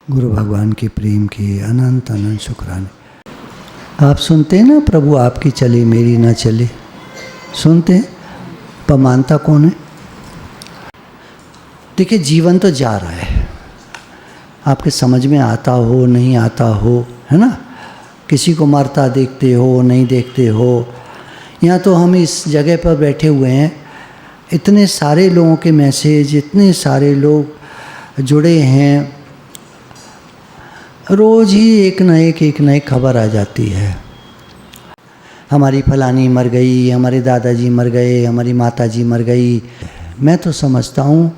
गुरु भगवान के प्रेम की अनंत अनंत शुक्राने। आप सुनते हैं ना, प्रभु आपकी चले मेरी ना चले, सुनते हैं, पर मानता कौन है? देखिए, जीवन तो जा रहा है, आपके समझ में आता हो नहीं आता हो, है ना। किसी को मरता देखते हो नहीं देखते हो। यहाँ तो हम इस जगह पर बैठे हुए हैं, इतने सारे लोगों के मैसेज, इतने सारे लोग जुड़े हैं, रोज़ ही एक न एक खबर आ जाती है। हमारी फलानी मर गई, हमारे दादाजी मर गए, हमारी माताजी मर गई। मैं तो समझता हूँ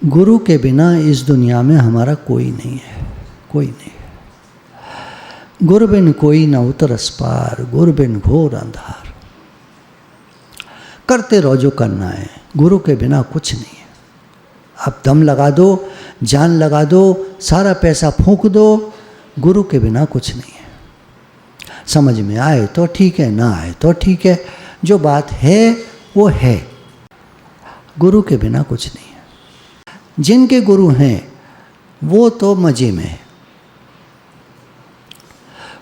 गुरु के बिना इस दुनिया में हमारा कोई नहीं है, कोई नहीं है। गुरु बिन कोई न उतरस पार, गुरु बिन घोर अंधार। करते रहो जो करना है, गुरु के बिना कुछ नहीं है। आप दम लगा दो, जान लगा दो, सारा पैसा फूंक दो, गुरु के बिना कुछ नहीं है। समझ में आए तो ठीक है, ना आए तो ठीक है, जो बात है वो है। गुरु के बिना कुछ नहीं है। जिनके गुरु हैं वो तो मज़े में है,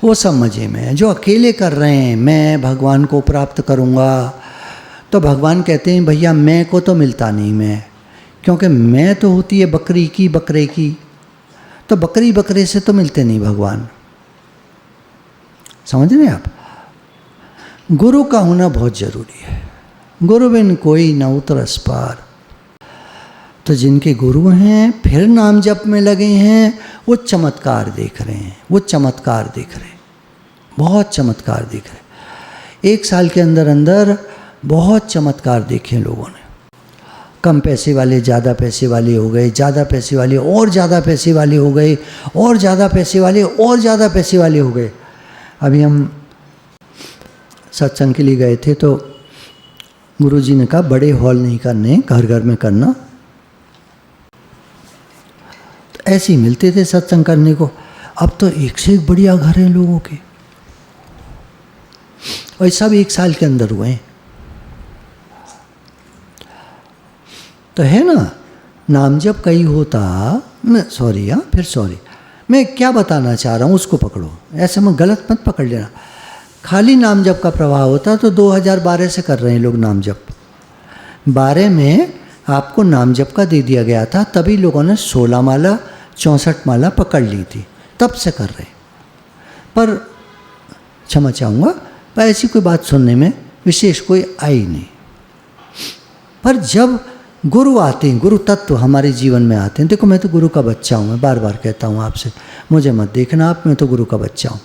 वो सब मज़े में है। जो अकेले कर रहे हैं मैं भगवान को प्राप्त करूँगा, तो भगवान कहते हैं भैया मैं को तो मिलता नहीं मैं, क्योंकि मैं तो होती है बकरी की, बकरे की, तो बकरी बकरे से तो मिलते नहीं भगवान। समझ रहे हैं आप? गुरु का होना बहुत ज़रूरी है। गुरु बिन कोई न उतरस पार। तो जिनके गुरु हैं फिर नाम जप में लगे हैं, वो चमत्कार देख रहे हैं, वो चमत्कार देख रहे हैं, बहुत चमत्कार देख रहे हैं। 1 साल के अंदर अंदर बहुत चमत्कार देखे लोगों ने। कम पैसे वाले ज़्यादा पैसे वाले हो गए, ज़्यादा पैसे वाले और ज़्यादा पैसे वाले हो गए, और ज़्यादा पैसे वाले और ज़्यादा पैसे वाले हो गए। अभी हम सत्संग के लिए गए थे तो गुरुजी ने कहा बड़े हॉल नहीं करने, घर घर में करना। तो ऐसे ही मिलते थे सत्संग करने को। अब तो एक से एक बढ़िया घर हैं लोगों के, और सब 1 साल के अंदर हुए हैं। तो है ना, नाम जब कहीं होता, मैं क्या बताना चाह रहा हूँ उसको पकड़ो, ऐसे में गलत मत पकड़ लेना। खाली नाम जप का प्रभाव होता तो 2012 से कर रहे हैं लोग नाम जप। 12 में आपको नाम जप का दे दिया गया था, तभी लोगों ने 16 माला 64 माला पकड़ ली थी, तब से कर रहे। पर क्षमा चाहूँगा, पर ऐसी कोई बात सुनने में विशेष कोई आई नहीं। पर जब गुरु आते हैं, गुरु तत्व हमारे जीवन में आते हैं। देखो मैं तो गुरु का बच्चा हूँ, मैं बार बार कहता हूँ आपसे, मुझे मत देखना आप, मैं तो गुरु का बच्चा हूँ।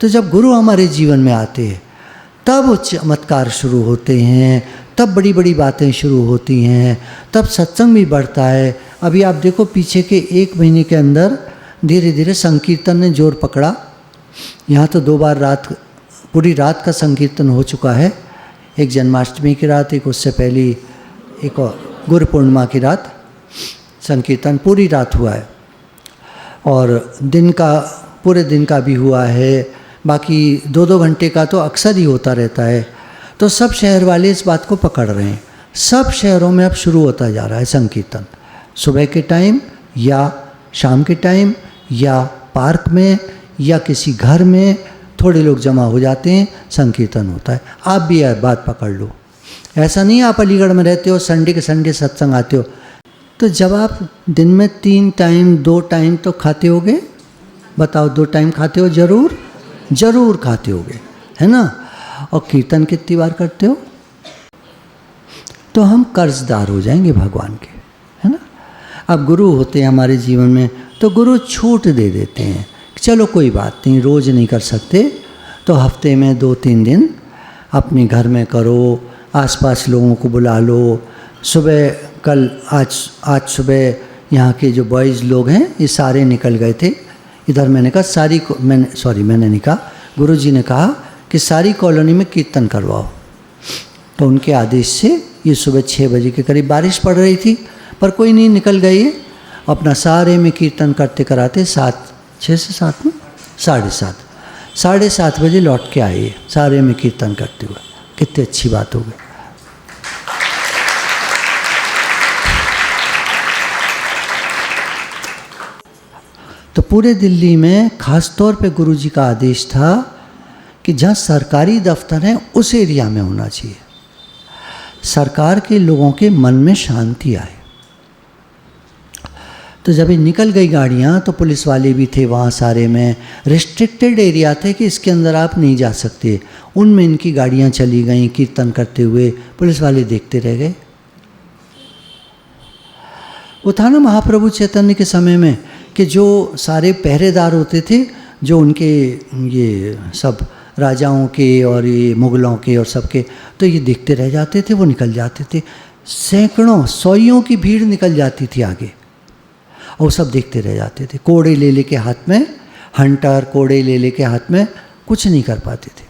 तो जब गुरु हमारे जीवन में आते हैं तब चमत्कार शुरू होते हैं, तब बड़ी बड़ी बातें शुरू होती हैं, तब सत्संग भी बढ़ता है। अभी आप देखो पीछे के 1 महीने के अंदर धीरे धीरे संकीर्तन ने जोर पकड़ा। यहाँ तो 2 बार पूरी रात का संकीर्तन हो चुका है। एक जन्माष्टमी की रात, एक उससे पहली, एक और गुरु पूर्णिमा की रात संकीर्तन पूरी रात हुआ है, और दिन का पूरे दिन का भी हुआ है। बाकी 2-2 घंटे का तो अक्सर ही होता रहता है। तो सब शहर वाले इस बात को पकड़ रहे हैं। सब शहरों में अब शुरू होता जा रहा है संकीर्तन, सुबह के टाइम या शाम के टाइम या पार्क में या किसी घर में थोड़े लोग जमा हो जाते हैं, संकीर्तन होता है। आप भी यह बात पकड़ लो। ऐसा नहीं आप अलीगढ़ में रहते हो, संडे के संडे सत्संग आते हो, तो जब आप दिन में 3 टाइम 2 टाइम तो खाते होगे, बताओ 2 टाइम खाते हो, जरूर खाते होगे, है ना। और कीर्तन कितनी बार करते हो, तो हम कर्जदार हो जाएंगे भगवान के, है ना। अब गुरु होते हैं हमारे जीवन में, तो गुरु छूट दे देते हैं, चलो कोई बात नहीं, रोज़ नहीं कर सकते तो हफ्ते में 2-3 दिन अपने घर में करो, आसपास लोगों को बुला लो। सुबह आज सुबह यहाँ के जो बॉयज़ लोग हैं ये सारे निकल गए थे इधर। मैंने कहा मैंने नहीं कहा, गुरुजी ने कहा कि सारी कॉलोनी में कीर्तन करवाओ। तो उनके आदेश से ये सुबह 6 बजे के करीब बारिश पड़ रही थी, पर कोई नहीं, निकल गए अपना सारे में कीर्तन करते कराते 6 से 7 में 7:30 बजे लौट के आए सारे में कीर्तन करते हुए। कितनी अच्छी बात हो गई। तो तो पूरे दिल्ली में खास तौर पे गुरुजी का आदेश था कि जहाँ सरकारी दफ्तर हैं उस एरिया में होना चाहिए, सरकार के लोगों के मन में शांति आए। तो जब ये निकल गई गाड़ियाँ तो पुलिस वाले भी थे वहाँ सारे में, रिस्ट्रिक्टेड एरिया थे कि इसके अंदर आप नहीं जा सकते। उनमें इनकी गाड़ियाँ चली गईं कीर्तन करते हुए, पुलिस वाले देखते रह गए। वो था ना महाप्रभु चैतन्य के समय में कि जो सारे पहरेदार होते थे, जो उनके ये सब राजाओं के और ये मुगलों के और सबके, तो ये देखते रह जाते थे, वो निकल जाते थे। सैकड़ों सौयों की भीड़ निकल जाती थी आगे और सब देखते रह जाते थे। कोड़े ले लेके हाथ में, हंटर कोड़े ले लेके हाथ में, कुछ नहीं कर पाते थे।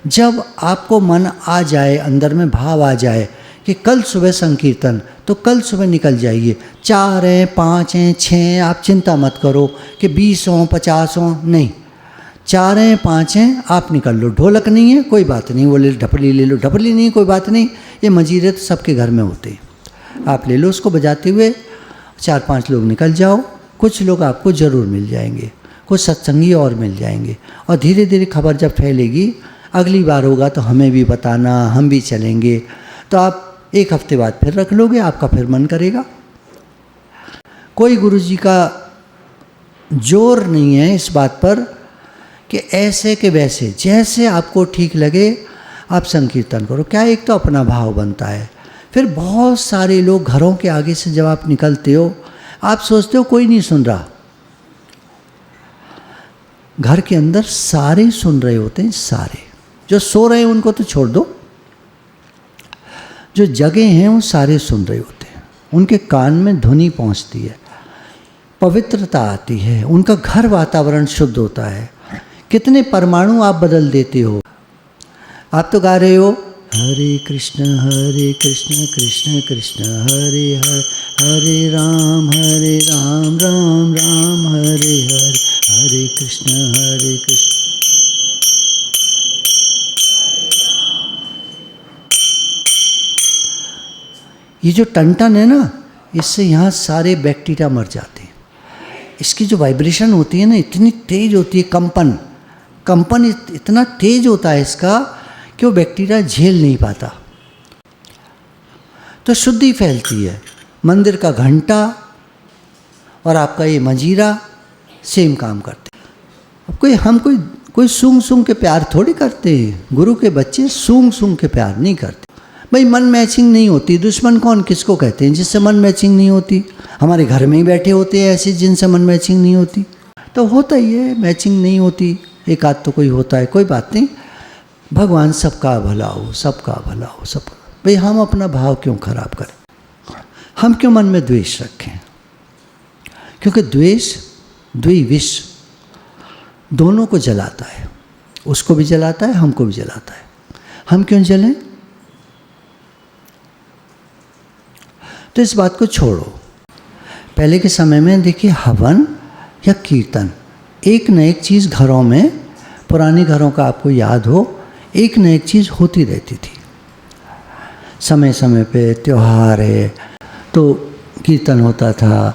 जब आपको मन आ जाए, अंदर में भाव आ जाए कि कल सुबह संकीर्तन, तो कल सुबह निकल जाइए। 4 हैं, 5 हैं, 6 हैं, आप चिंता मत करो कि 20 हों 50 हों, नहीं, 4 हैं 5 हैं, आप निकल लो। ढोलक नहीं है कोई बात नहीं, वो ले ढपली ले लो, ढपली नहीं कोई बात नहीं, ये मंजीरे तो सबके घर में होते हैं, आप ले लो उसको बजाते हुए। 4-5 लोग निकल जाओ, कुछ लोग आपको ज़रूर मिल जाएंगे, कुछ सत्संगी और मिल जाएंगे, और धीरे धीरे खबर जब फैलेगी, अगली बार होगा तो हमें भी बताना, हम भी चलेंगे। तो आप 1 हफ्ते बाद फिर रख लोगे, आपका फिर मन करेगा। कोई गुरुजी का जोर नहीं है इस बात पर कि ऐसे के वैसे, जैसे आपको ठीक लगे आप संकीर्तन करो। क्या एक तो अपना भाव बनता है, फिर बहुत सारे लोग घरों के आगे से जब आप निकलते हो, आप सोचते हो कोई नहीं सुन रहा, घर के अंदर सारे सुन रहे होते हैं। सारे जो सो रहे हैं उनको तो छोड़ दो, जो जगे हैं वो सारे सुन रहे होते हैं, उनके कान में ध्वनि पहुंचती है, पवित्रता आती है, उनका घर वातावरण शुद्ध होता है। कितने परमाणु आप बदल देते हो। आप तो गा रहे हो हरे कृष्ण कृष्ण कृष्ण हरे हरे, हरे राम राम राम हरे हरे, हरे कृष्ण कृष्ण। ये जो टन है ना, इससे यहाँ सारे बैक्टीरिया मर जाते हैं। इसकी जो वाइब्रेशन होती है ना, इतनी तेज होती है, कंपन इतना तेज होता है इसका कि वो बैक्टीरिया झेल नहीं पाता, तो शुद्धि फैलती है। मंदिर का घंटा और आपका ये मंजीरा सेम काम करते हैं। अब कोई सूंघ सूंघ के प्यार थोड़ी करते हैं। गुरु के बच्चे सूंघ सूंघ के प्यार नहीं करते भाई। मन मैचिंग नहीं होती। दुश्मन कौन किसको कहते हैं? जिससे मन मैचिंग नहीं होती। हमारे घर में ही बैठे होते हैं ऐसे जिनसे मन मैचिंग नहीं होती। तो होता ही है, मैचिंग नहीं होती, एक आध तो कोई होता है, कोई बात नहीं। भगवान सबका भला हो, सबका भला हो, सबका। भाई हम अपना भाव क्यों खराब करें? हम क्यों मन में द्वेष रखें? क्योंकि द्वेष द्विविष दोनों को जलाता है, उसको भी जलाता है, हमको भी जलाता है। हम क्यों जलें? तो इस बात को छोड़ो। पहले के समय में देखिए, हवन या कीर्तन, एक न एक चीज़ घरों में, पुराने घरों का आपको याद हो, एक न एक चीज़ होती रहती थी। समय समय पे त्यौहार है तो कीर्तन होता था,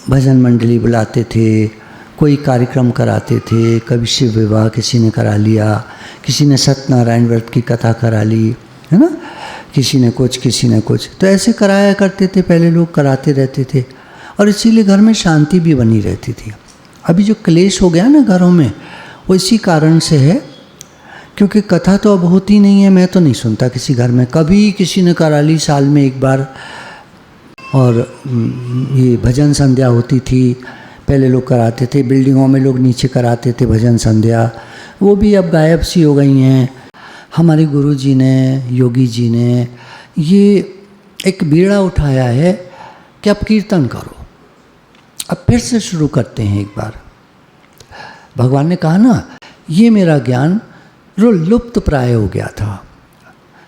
भजन मंडली बुलाते थे, कोई कार्यक्रम कराते थे। कभी शिव विवाह किसी ने करा लिया, किसी ने सत्यनारायण व्रत की कथा करा ली, है ना, किसी ने कुछ। तो ऐसे कराया करते थे, पहले लोग कराते रहते थे, और इसीलिए घर में शांति भी बनी रहती थी। अभी जो क्लेश हो गया ना घरों में, वो इसी कारण से है, क्योंकि कथा तो अब होती नहीं है। मैं तो नहीं सुनता किसी घर में, कभी किसी ने करा ली साल में एक बार। और ये भजन संध्या होती थी, पहले लोग कराते थे, बिल्डिंगों में लोग नीचे कराते थे भजन संध्या, वो भी अब गायब सी हो गई हैं। हमारे गुरु जी ने, योगी जी ने ये एक बीड़ा उठाया है कि अब कीर्तन करो, अब फिर से शुरू करते हैं एक बार। भगवान ने कहा ना, ये मेरा ज्ञान लुप्त प्राय हो गया था।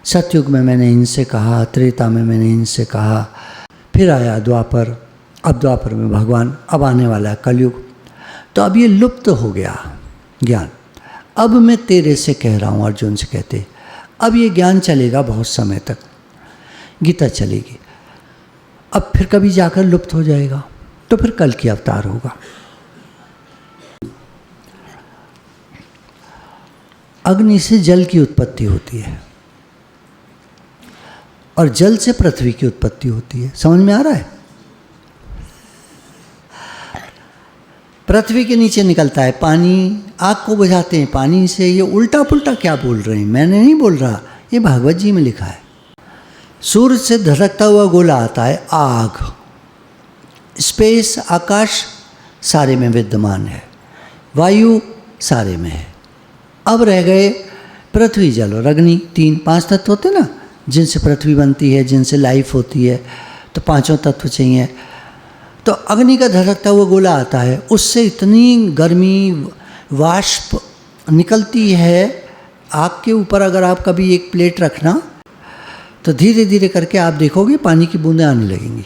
सतयुग में मैंने इनसे कहा, त्रेता में मैंने इनसे कहा, फिर आया द्वापर, अब द्वापर में भगवान, अब आने वाला है कलयुग। तो अब ये लुप्त हो गया ज्ञान। अब मैं तेरे से कह रहा हूँ, अर्जुन से कहते, अब ये ज्ञान चलेगा बहुत समय तक, गीता चलेगी, अब फिर कभी जाकर लुप्त हो जाएगा। तो फिर कल की अवतार होगा। अग्नि से जल की उत्पत्ति होती है और जल से पृथ्वी की उत्पत्ति होती है। समझ में आ रहा है? पृथ्वी के नीचे निकलता है पानी, आग को बुझाते हैं पानी से। ये उल्टा पुल्टा क्या बोल रहे हैं, मैंने नहीं बोल रहा, ये भागवत जी में लिखा है। सूर्य से धधकता हुआ गोला आता है आग। स्पेस, आकाश सारे में विद्यमान है, वायु सारे में है। अब रह गए पृथ्वी, जल और अग्नि। 3-5 तत्व होते ना, जिनसे पृथ्वी बनती है, जिनसे लाइफ होती है, तो 5 तत्व चाहिए। तो अग्नि का धधकता हुआ गोला आता है, उससे इतनी गर्मी वाष्प निकलती है आग के ऊपर। अगर आप कभी एक प्लेट रखना तो धीरे धीरे करके आप देखोगे पानी की बूंदें आने लगेंगी।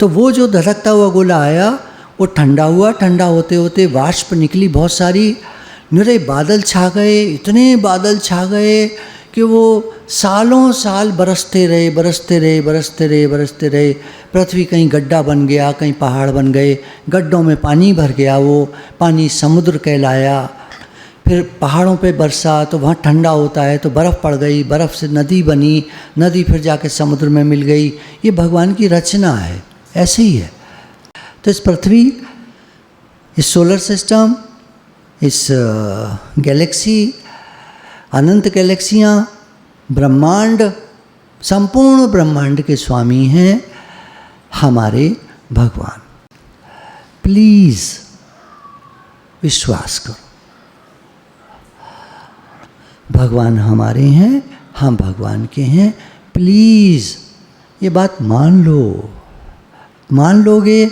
तो वो जो धधकता हुआ गोला आया वो ठंडा हुआ, ठंडा होते होते वाष्प निकली बहुत सारी, निरे बादल छा गए, इतने बादल छा गए कि वो सालों साल बरसते रहे, बरसते रहे, बरसते रहे, बरसते रहे। पृथ्वी कहीं गड्ढा बन गया, कहीं पहाड़ बन गए, गड्ढों में पानी भर गया, वो पानी समुद्र कहलाया। फिर पहाड़ों पे बरसा तो वहाँ ठंडा होता है तो बर्फ़ पड़ गई, बर्फ़ से नदी बनी, नदी फिर जाके समुद्र में मिल गई। ये भगवान की रचना है, ऐसे ही है। तो इस पृथ्वी, इस सोलर सिस्टम, इस गैलेक्सी, अनंत गैलेक्सियाँ, ब्रह्मांड, संपूर्ण ब्रह्मांड के स्वामी हैं हमारे भगवान। प्लीज़ विश्वास करो, भगवान हमारे हैं, हम भगवान के हैं। प्लीज़ ये बात मान लो। मान लोगे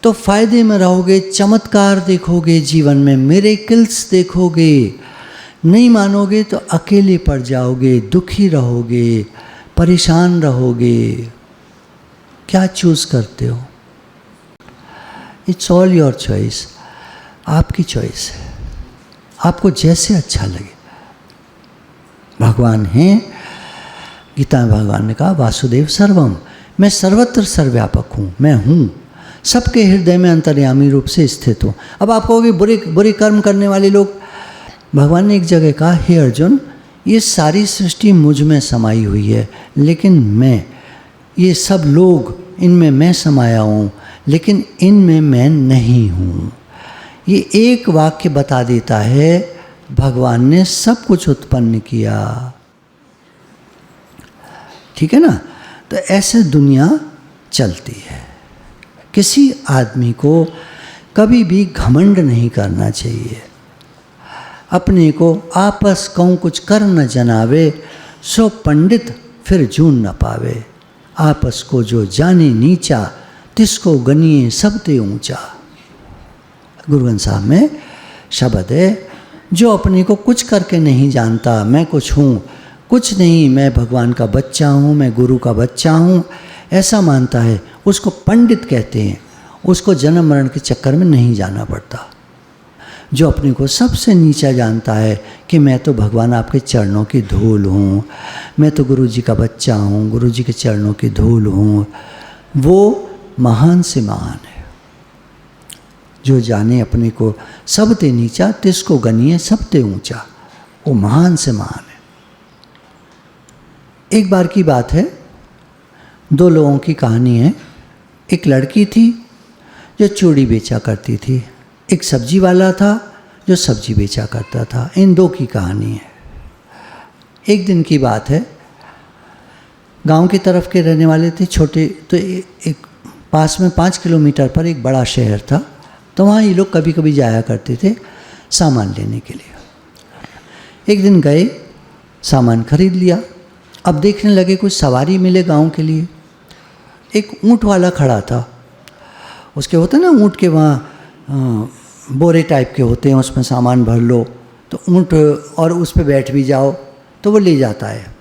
तो फायदे में रहोगे, चमत्कार देखोगे जीवन में, मिरेकल्स देखोगे। नहीं मानोगे तो अकेले पड़ जाओगे, दुखी रहोगे, परेशान रहोगे। क्या चूज़ करते हो? इट्स ऑल योर चॉइस, आपकी चॉइस है, आपको जैसे अच्छा लगे। भगवान हैं, गीता में भगवान ने कहा वासुदेव सर्वम, मैं सर्वत्र सर्वव्यापक हूँ, मैं हूँ, सबके हृदय में अंतर्यामी रूप से स्थित हूँ। अब आप कहोगे बुरे कर्म करने वाले लोग, भगवान ने एक जगह कहा, हे अर्जुन, ये सारी सृष्टि मुझ में समाई हुई है, लेकिन मैं, ये सब लोग, इनमें मैं समाया हूँ, लेकिन इनमें मैं नहीं हूँ। ये एक वाक्य बता देता है भगवान ने सब कुछ उत्पन्न किया। ठीक है ना? तो ऐसे दुनिया चलती है। किसी आदमी को कभी भी घमंड नहीं करना चाहिए। अपने को आपस कहूँ कुछ कर न जनावे, सो पंडित फिर जून न पावे। आपस को जो जाने नीचा, तिसको गनिए सबते ऊंचा। गुरु ग्रंथ साहब में शब्द है, जो अपने को कुछ करके नहीं जानता, मैं कुछ हूँ, कुछ नहीं, मैं भगवान का बच्चा हूँ, मैं गुरु का बच्चा हूँ, ऐसा मानता है, उसको पंडित कहते हैं। उसको जन्म मरण के चक्कर में नहीं जाना पड़ता। जो अपने को सबसे नीचा जानता है कि मैं तो भगवान आपके चरणों की धूल हूँ, मैं तो गुरु जी का बच्चा हूँ, गुरु जी के चरणों की धूल हूँ, वो महान से महान है। जो जाने अपने को सबते नीचा, तिसको गनिए सबते ऊंचा, वो महान से महान है। एक बार की बात है, 2 लोगों की कहानी है। एक लड़की थी जो चूड़ी बेचा करती थी, एक सब्जी वाला था जो सब्जी बेचा करता था। इन 2 की कहानी है। एक दिन की बात है, गांव की तरफ के रहने वाले थे, छोटे, तो एक पास में 5 किलोमीटर पर एक बड़ा शहर था, तो वहाँ ये लोग कभी कभी जाया करते थे सामान लेने के लिए। एक दिन गए, सामान खरीद लिया। अब देखने लगे कुछ सवारी मिले गांव के लिए। एक ऊँट वाला खड़ा था, उसके होते ना ऊँट के वहाँ बोरे टाइप के होते हैं, उसमें सामान भर लो तो ऊँट, और उस पर बैठ भी जाओ तो वो ले जाता है।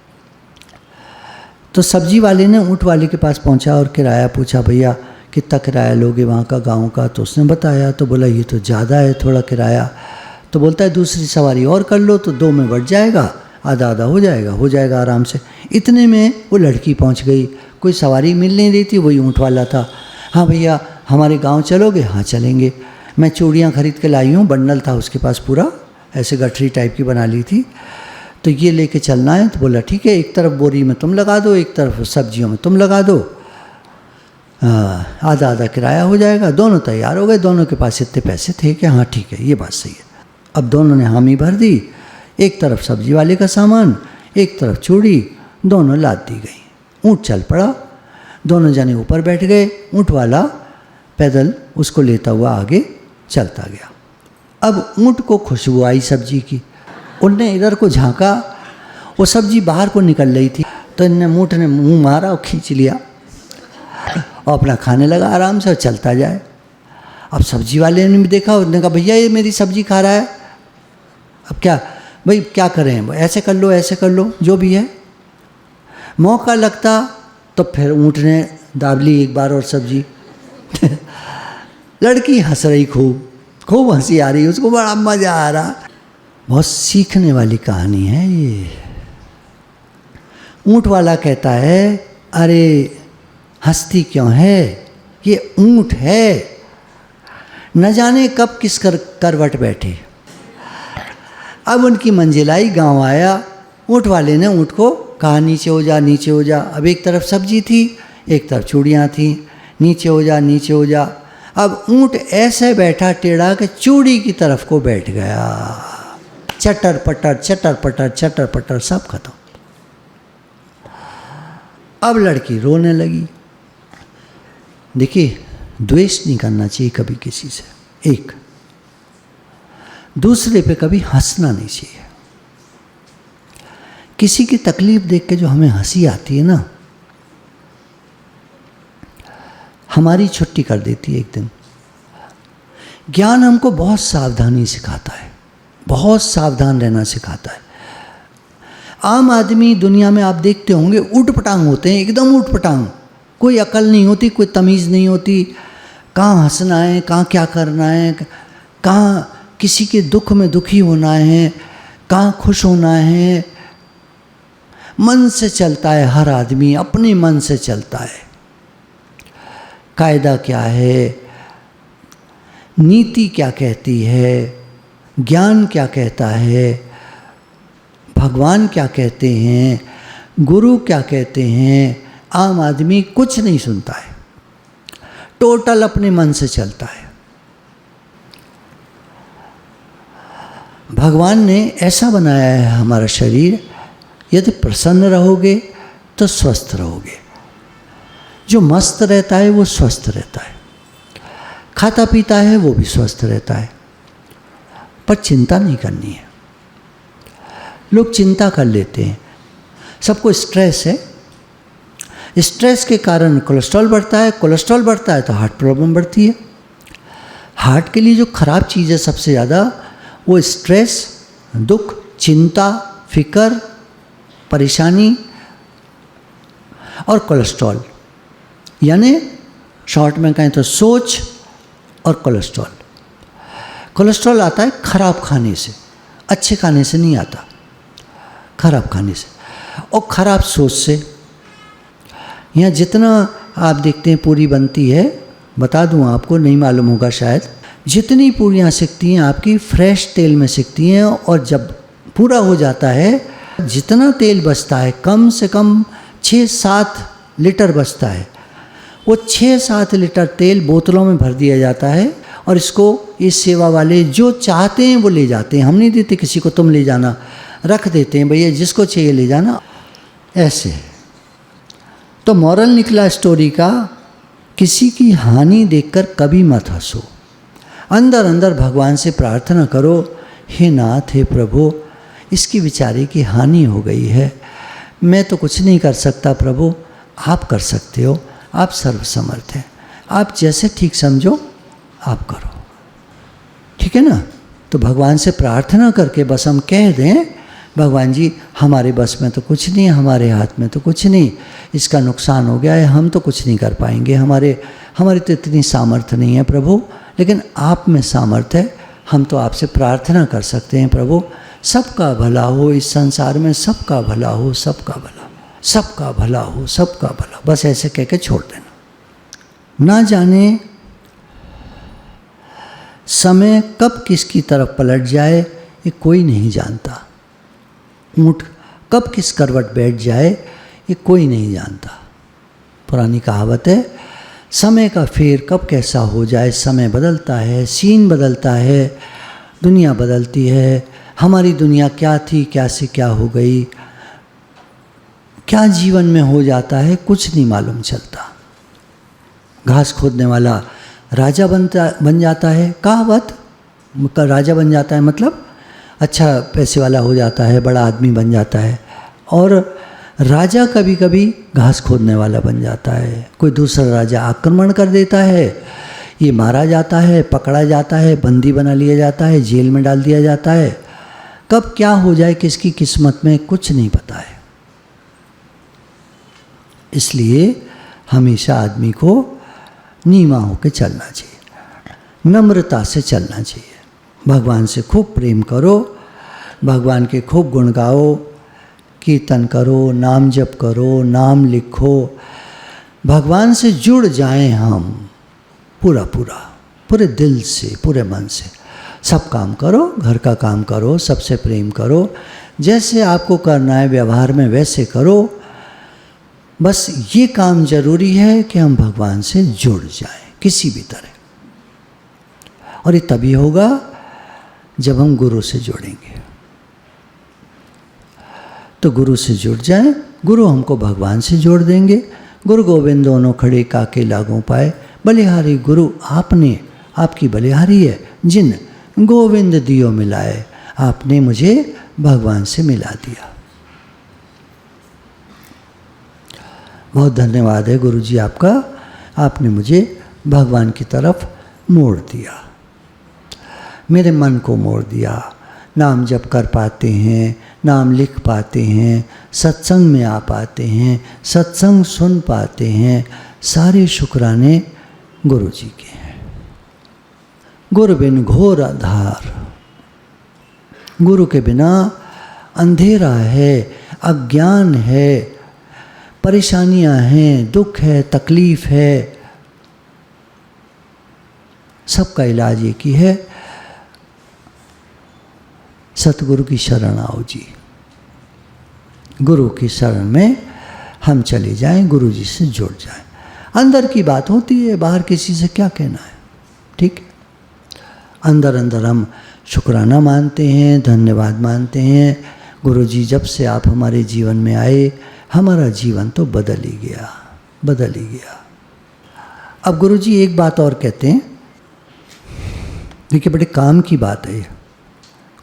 तो सब्जी वाले ने ऊँट वाले के पास पहुँचा और किराया पूछा, भैया कितना किराया लोगे वहाँ का, गांव का? तो उसने बताया। तो बोला ये तो ज़्यादा है थोड़ा किराया। तो बोलता है दूसरी सवारी और कर लो तो 2 में बढ़ जाएगा, आधा आधा हो जाएगा आराम से। इतने में वो लड़की पहुँच गई। कोई सवारी मिल नहीं रही थी, वही ऊँट वाला था। हाँ भैया हमारे गांव चलोगे? हाँ चलेंगे। मैं चूड़ियाँ खरीद के लाई हूँ, बंडल था उसके पास पूरा, ऐसे गठरी टाइप की बना ली थी, तो ये लेके चलना है। तो बोला ठीक है, एक तरफ बोरी में तुम लगा दो, एक तरफ सब्जियों में तुम लगा दो, आधा आधा किराया हो जाएगा। दोनों तैयार हो गए, दोनों के पास इतने पैसे थे कि हाँ ठीक है ये बात सही है। अब दोनों ने हामी भर दी, एक तरफ सब्जी वाले का सामान, एक तरफ चूड़ी, दोनों लाद दी गई। ऊँट चल पड़ा, दोनों जने ऊपर बैठ गए, ऊँट वाला पैदल उसको लेता हुआ आगे चलता गया। अब ऊँट को खुशबू आई सब्जी की, उनने इधर को झांका, वो सब्जी बाहर को निकल रही थी, तो इनने ऊँट ने मुंह मारा और खींच लिया और अपना खाने लगा आराम से और चलता जाए। अब सब्जी वाले ने भी देखा, उसने कहा भैया ये मेरी सब्जी खा रहा है, अब क्या भाई क्या करें, ऐसे कर लो ऐसे कर लो, जो भी है। मौका लगता तो फिर ऊँट ने दाब ली एक बार और सब्जी। लड़की हंस रही, खूब हंसी आ रही, उसको बड़ा मज़ा आ रहा। बहुत सीखने वाली कहानी है ये। ऊँट वाला कहता है अरे हंसती क्यों है, ये ऊँट है, न जाने कब किस करवट बैठे। अब उनकी मंजिल आई, गाँव आया, ऊँट वाले ने ऊँट को कहा नीचे हो जा नीचे हो जा। अब एक तरफ सब्जी थी, एक तरफ चूड़ियाँ थी, नीचे हो जा नीचे हो जा। अब ऊँट ऐसे बैठा टेढ़ा कि चूड़ी की तरफ को बैठ गया। चटर पटर चटर पटर चटर पटर सब खत्म। अब लड़की रोने लगी। देखिए द्वेष नहीं करना चाहिए कभी किसी से, एक दूसरे पे कभी हंसना नहीं चाहिए। किसी की तकलीफ देख के जो हमें हंसी आती है ना, हमारी छुट्टी कर देती है एक दिन। ज्ञान हमको बहुत सावधानी सिखाता है, बहुत सावधान रहना सिखाता है। आम आदमी दुनिया में आप देखते होंगे उटपटांग होते हैं, एकदम उटपटांग, कोई अकल नहीं होती, कोई तमीज़ नहीं होती, कहाँ हंसना है, कहाँ क्या करना है, कहाँ किसी के दुख में दुखी होना है, कहाँ खुश होना है। मन से चलता है हर आदमी, अपने मन से चलता है। कायदा क्या है, नीति क्या कहती है, ज्ञान क्या कहता है, भगवान क्या कहते हैं, गुरु क्या कहते हैं, आम आदमी कुछ नहीं सुनता है, टोटल अपने मन से चलता है। भगवान ने ऐसा बनाया है हमारा शरीर, यदि प्रसन्न रहोगे तो स्वस्थ रहोगे। जो मस्त रहता है वो स्वस्थ रहता है, खाता पीता है वो भी स्वस्थ रहता है, पर चिंता नहीं करनी है। लोग चिंता कर लेते हैं, सबको स्ट्रेस है, स्ट्रेस के कारण कोलेस्ट्रॉल बढ़ता है, कोलेस्ट्रॉल बढ़ता है तो हार्ट प्रॉब्लम बढ़ती है। हार्ट के लिए जो खराब चीज़ है सबसे ज़्यादा वो स्ट्रेस, दुख, चिंता, फिक्र, परेशानी और कोलेस्ट्रॉल, यानी शॉर्ट में कहें तो सोच और कोलेस्ट्रॉल। कोलेस्ट्रॉल आता है खराब खाने से, अच्छे खाने से नहीं आता, खराब खाने से और खराब सोच से। यहाँ जितना आप देखते हैं पूरी बनती है, बता दूँ आपको, नहीं मालूम होगा शायद, जितनी पूरियाँ सिकती हैं आपकी फ्रेश तेल में सिकती हैं, और जब पूरा हो जाता है जितना तेल बचता है कम से कम 6-7 लीटर बचता है। वो 6-7 लीटर तेल बोतलों में भर दिया जाता है और इसको इस सेवा वाले जो चाहते हैं वो ले जाते हैं। हम नहीं देते किसी को तुम ले जाना, रख देते हैं भैया जिसको चाहिए ले जाना, ऐसे। तो मॉरल निकला स्टोरी का, किसी की हानि देखकर कभी मत हंसो, अंदर अंदर भगवान से प्रार्थना करो, हे नाथ, हे प्रभु, इसकी बेचारे की हानि हो गई है, मैं तो कुछ नहीं कर सकता प्रभु, आप कर सकते हो, आप सर्वसमर्थ हैं, आप जैसे ठीक समझो आप करो, ठीक है ना। तो भगवान से प्रार्थना करके बस हम कह दें, भगवान जी हमारे बस में तो कुछ नहीं है, हमारे हाथ में तो कुछ नहीं, इसका नुकसान हो गया है, हम तो कुछ नहीं कर पाएंगे, हमारी तो इतनी सामर्थ्य नहीं है प्रभु, लेकिन आप में सामर्थ्य है, हम तो आपसे प्रार्थना कर सकते हैं प्रभु, सबका भला हो इस संसार में, सबका भला हो, सबका भला, सबका भला हो, सबका भला, बस ऐसे कह के छोड़ देना। ना जाने समय कब किसकी तरफ पलट जाए ये कोई नहीं जानता। ऊँट कब किस करवट बैठ जाए ये कोई नहीं जानता। पुरानी कहावत है, समय का फेर कब कैसा हो जाए। समय बदलता है, सीन बदलता है, दुनिया बदलती है। हमारी दुनिया क्या थी, क्या से क्या हो गई, क्या जीवन में हो जाता है, कुछ नहीं मालूम चलता। घास खोदने वाला राजा बन जाता है, कहावत राजा बन जाता है मतलब अच्छा पैसे वाला हो जाता है, बड़ा आदमी बन जाता है। और राजा कभी कभी घास खोदने वाला बन जाता है। कोई दूसरा राजा आक्रमण कर देता है, ये मारा जाता है, पकड़ा जाता है, बंदी बना लिया जाता है, जेल में डाल दिया जाता है। कब क्या हो जाए किसकी किस्मत में कुछ नहीं पता है। इसलिए हमेशा आदमी को नीमा होकर चलना चाहिए, नम्रता से चलना चाहिए। भगवान से खूब प्रेम करो, भगवान के खूब गुण गाओ, कीर्तन करो, नाम जप करो, नाम लिखो, भगवान से जुड़ जाएं हम पूरे दिल से, पूरे मन से। सब काम करो, घर का काम करो, सबसे प्रेम करो, जैसे आपको करना है व्यवहार में वैसे करो। बस ये काम जरूरी है कि हम भगवान से जुड़ जाएं किसी भी तरह। और ये तभी होगा जब हम गुरु से जुड़ेंगे। तो गुरु से जुड़ जाएं, गुरु हमको भगवान से जोड़ देंगे। गुरु गोविंद दोनों खड़े काके लागों पाए, बलिहारी गुरु आपने, आपकी बलिहारी है जिन गोविंद दियो मिलाए। आपने मुझे भगवान से मिला दिया। बहुत धन्यवाद है गुरु जी आपका, आपने मुझे भगवान की तरफ मोड़ दिया, मेरे मन को मोड़ दिया। नाम जप कर पाते हैं, नाम लिख पाते हैं, सत्संग में आ पाते हैं, सत्संग सुन पाते हैं। सारे शुक्राने गुरु जी के हैं। गुरु बिन घोर अंधार, गुरु के बिना अंधेरा है, अज्ञान है, परेशानियां हैं, दुख है, तकलीफ है। सबका इलाज एक ही है, सतगुरु की शरण आओ जी। गुरु की शरण में हम चले जाएं, गुरु जी से जुड़ जाएं। अंदर की बात होती है, बाहर किसी से क्या कहना है, ठीक है। अंदर अंदर हम शुक्राना मानते हैं, धन्यवाद मानते हैं। गुरु जी जब से आप हमारे जीवन में आए, हमारा जीवन तो बदल ही गया, बदल ही गया। अब गुरु जी एक बात और कहते हैं, देखिए बड़े काम की बात है।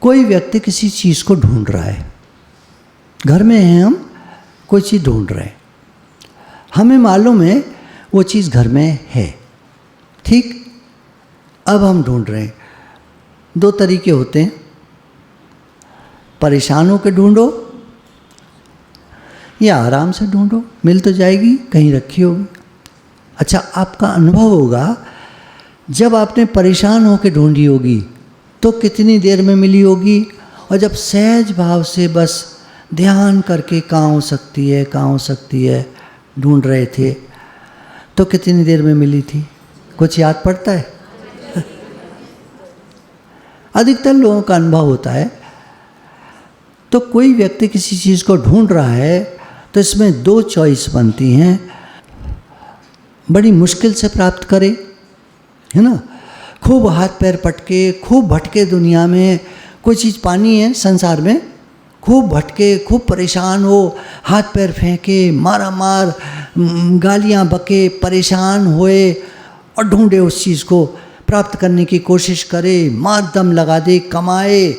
कोई व्यक्ति किसी चीज़ को ढूंढ रहा है, घर में हैं हम, कोई चीज़ ढूंढ रहे हैं, हमें मालूम है वो चीज़ घर में है, ठीक। अब हम ढूंढ रहे हैं। दो तरीके होते हैं, परेशान होकर ढूंढो या आराम से ढूंढो, मिल तो जाएगी, कहीं रखी होगी। अच्छा, आपका अनुभव होगा जब आपने परेशान होकर ढूंढी होगी तो कितनी देर में मिली होगी, और जब सहज भाव से बस ध्यान करके कहाँ हो सकती है, कहाँ हो सकती है ढूंढ रहे थे तो कितनी देर में मिली थी, कुछ याद पड़ता है? अधिकतर लोगों का अनुभव होता है। तो कोई व्यक्ति किसी चीज़ को ढूंढ रहा है तो इसमें दो चॉइस बनती हैं, बड़ी मुश्किल से प्राप्त करे, है ना, खूब हाथ पैर पटके, खूब भटके दुनिया में, कोई चीज़ पानी है संसार में, खूब भटके, खूब परेशान हो, हाथ पैर फेंके, मारा मार, गालियाँ बके, परेशान होए और ढूंढे उस चीज़ को, प्राप्त करने की कोशिश करे, मार दम लगा दे, कमाए,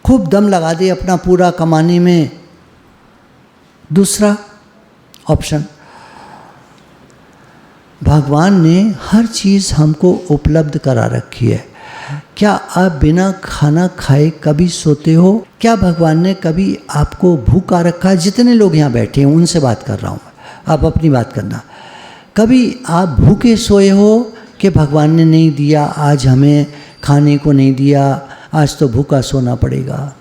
खूब दम लगा दे अपना पूरा कमाने में। दूसरा ऑप्शन, भगवान ने हर चीज़ हमको उपलब्ध करा रखी है। क्या आप बिना खाना खाए कभी सोते हो? क्या भगवान ने कभी आपको भूखा रखा है? जितने लोग यहाँ बैठे हैं उनसे बात कर रहा हूँ, आप अपनी बात करना। कभी आप भूखे सोए हो कि भगवान ने नहीं दिया, आज हमें खाने को नहीं दिया, आज तो भूखा सोना पड़ेगा?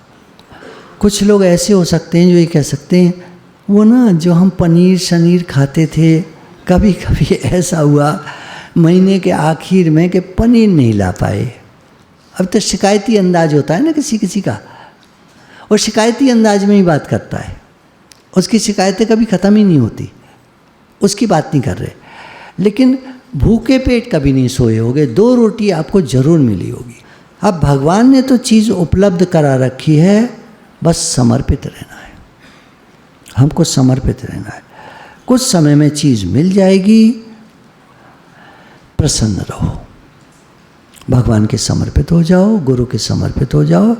कुछ लोग ऐसे हो सकते हैं जो ये कह सकते हैं, वो ना जो हम पनीर शनीर खाते थे कभी कभी ऐसा हुआ महीने के आखिर में कि पनीर नहीं ला पाए। अब तो शिकायती अंदाज होता है ना किसी किसी का, और शिकायती अंदाज में ही बात करता है, उसकी शिकायतें कभी ख़त्म ही नहीं होती, उसकी बात नहीं कर रहे। लेकिन भूखे पेट कभी नहीं सोए होगे, 2 रोटी आपको ज़रूर मिली होगी। अब भगवान ने तो चीज़ उपलब्ध करा रखी है, बस समर्पित रहना है, हमको समर्पित रहना है। कुछ समय में चीज़ मिल जाएगी, प्रसन्न रहो, भगवान के समर्पित हो जाओ, गुरु के समर्पित हो जाओ।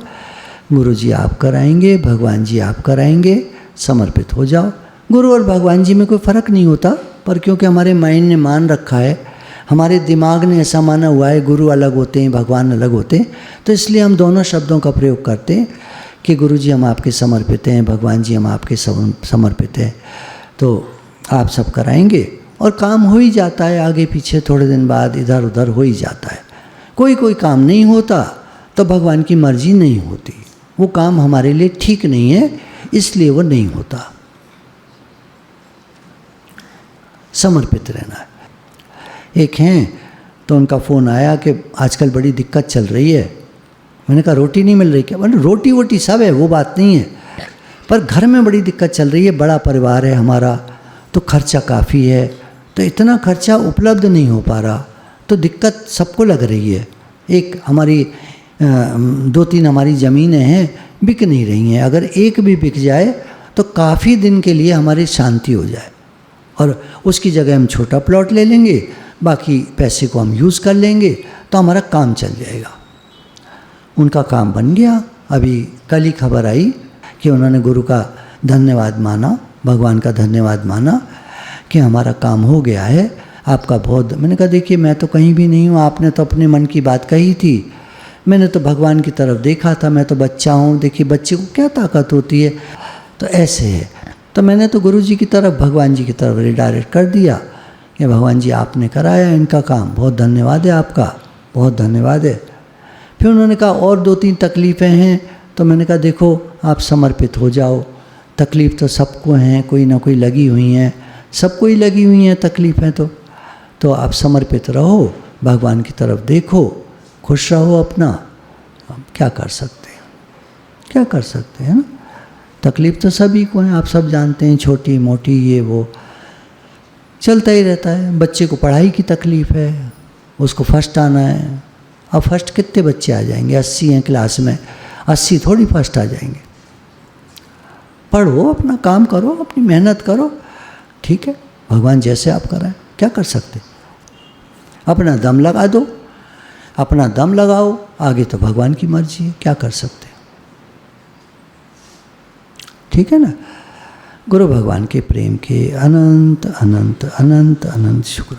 गुरु जी आप कराएंगे, भगवान जी आप कराएंगे, समर्पित हो जाओ। गुरु और भगवान जी में कोई फ़र्क नहीं होता, पर क्योंकि हमारे माइंड ने मान रखा है, हमारे दिमाग ने ऐसा माना हुआ है गुरु अलग होते हैं, भगवान अलग होते हैं, तो इसलिए हम दोनों शब्दों का प्रयोग करते हैं कि गुरु जी हम आपके समर्पित हैं, भगवान जी हम आपके समर्पित हैं। तो आप सब कराएंगे और काम हो ही जाता है, आगे पीछे थोड़े दिन बाद इधर उधर हो ही जाता है। कोई काम नहीं होता तो भगवान की मर्जी नहीं होती, वो काम हमारे लिए ठीक नहीं है, इसलिए वो नहीं होता। समर्पित रहना है। एक हैं तो उनका फ़ोन आया कि आजकल बड़ी दिक्कत चल रही है। मैंने कहा रोटी नहीं मिल रही क्या? बोले रोटी वोटी सब है, वो बात नहीं है, पर घर में बड़ी दिक्कत चल रही है, बड़ा परिवार है हमारा, तो खर्चा काफ़ी है, तो इतना खर्चा उपलब्ध नहीं हो पा रहा, तो दिक्कत सबको लग रही है। एक हमारी 2-3 हमारी ज़मीनें हैं, बिक नहीं रही हैं, अगर एक भी बिक जाए तो काफ़ी दिन के लिए हमारी शांति हो जाए, और उसकी जगह हम छोटा प्लॉट ले लेंगे, बाकी पैसे को हम यूज़ कर लेंगे, तो हमारा काम चल जाएगा। उनका काम बन गया। अभी कल ही खबर आई कि उन्होंने गुरु का धन्यवाद माना, भगवान का धन्यवाद माना कि हमारा काम हो गया है, आपका बहुत। मैंने कहा देखिए मैं तो कहीं भी नहीं हूँ, आपने तो अपने मन की बात कही थी, मैंने तो भगवान की तरफ देखा था, मैं तो बच्चा हूँ, देखिए बच्चे को क्या ताकत होती है, तो ऐसे है। तो मैंने तो गुरु जी की तरफ, भगवान जी की तरफ रिडायरेक्ट कर दिया कि भगवान जी आपने कराया इनका काम, बहुत धन्यवाद है आपका, बहुत धन्यवाद है। फिर उन्होंने कहा और 2-3 तकलीफ़ें हैं, तो मैंने कहा देखो आप समर्पित हो जाओ, तकलीफ़ तो सबको हैं, कोई ना कोई लगी हुई हैं, सबको ही लगी हुई हैं तकलीफ़ें, तो आप समर्पित रहो, भगवान की तरफ देखो, खुश रहो अपना। हम क्या कर सकते हैं, क्या कर सकते हैं ना? तकलीफ़ तो सभी को है, आप सब जानते हैं, छोटी मोटी ये वो चलता ही रहता है। बच्चे को पढ़ाई की तकलीफ़ है, उसको फर्स्ट आना है। अब फर्स्ट कितने बच्चे आ जाएंगे? 80 हैं क्लास में, 80 थोड़ी फर्स्ट आ जाएंगे। पढ़ो, अपना काम करो, अपनी मेहनत करो, ठीक है, भगवान जैसे आप कराएं, क्या कर सकते। अपना दम लगा दो, अपना दम लगाओ, आगे तो भगवान की मर्जी है, क्या कर सकते, ठीक है ना। गुरु भगवान के प्रेम के अनंत अनंत अनंत अनंत शुक्र।